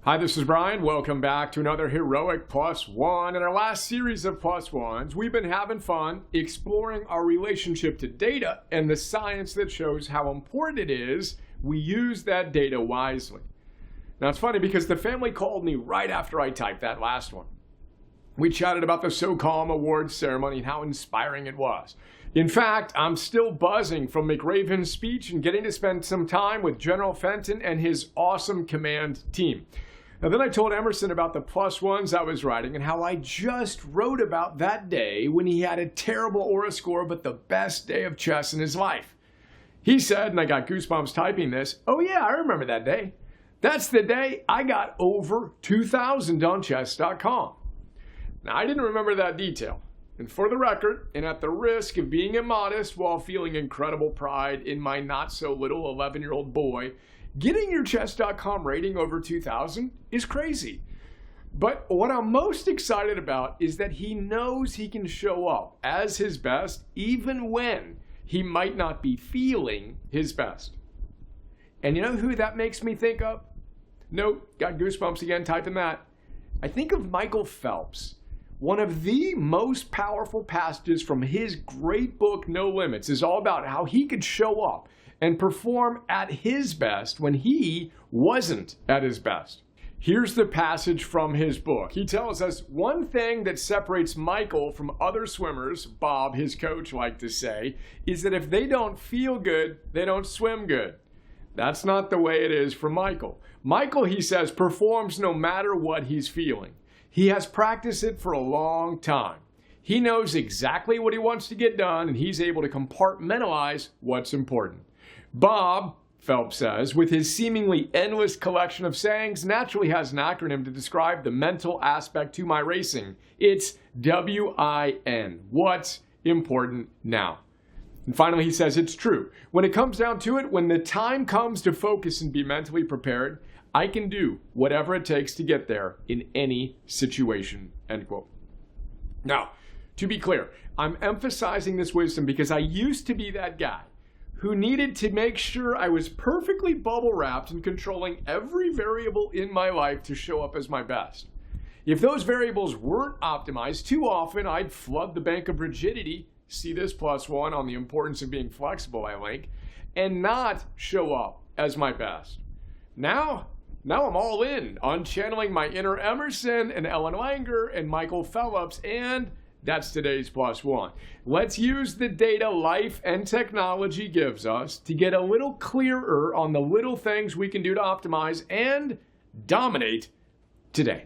Hi, this is Brian. Welcome back to another Heroic Plus One. In our last series of Plus Ones, we've been having fun exploring our relationship to data and the science that shows how important it is we use that data wisely. Now, it's funny because the family called me right after I typed that last one. We chatted about the SoCal Awards ceremony and how inspiring it was. In fact, I'm still buzzing from McRaven's speech and getting to spend some time with General Fenton and his awesome command team. Now, then I told Emerson about the plus ones I was writing and how I just wrote about that day when he had a terrible aura score but the best day of chess in his life. He said, and I got goosebumps typing this, "Oh yeah, I remember that day. That's the day I got over 2,000 on Chess.com. Now, I didn't remember that detail. And for the record, and at the risk of being immodest while feeling incredible pride in my not-so-little 11-year-old boy, getting your Chess.com rating over 2,000 is crazy. But what I'm most excited about is that he knows he can show up as his best even when he might not be feeling his best. And you know who that makes me think of? Nope, got goosebumps again typing that. I think of Michael Phelps. One of the most powerful passages from his great book, No Limits, is all about how he could show up and perform at his best when he wasn't at his best. Here's the passage from his book. He tells us one thing that separates Michael from other swimmers, Bob, his coach, liked to say, is that if they don't feel good, they don't swim good. That's not the way it is for Michael. Michael, he says, performs no matter what he's feeling. He has practiced it for a long time. He knows exactly what he wants to get done, and he's able to compartmentalize what's important. Bob, Phelps says, with his seemingly endless collection of sayings, naturally has an acronym to describe the mental aspect to my racing. It's WIN. What's important now? And finally, he says it's true. When it comes down to it, when the time comes to focus and be mentally prepared, I can do whatever it takes to get there in any situation, end quote. Now, to be clear, I'm emphasizing this wisdom because I used to be that guy who needed to make sure I was perfectly bubble wrapped and controlling every variable in my life to show up as my best. If those variables weren't optimized, too often I'd flood the bank of rigidity, see this plus one on the importance of being flexible I link, and not show up as my best. Now I'm all in on channeling my inner Emerson and Ellen Langer and Michael Phelps, and that's today's plus one. Let's use the data life and technology gives us to get a little clearer on the little things we can do to optimize and dominate today.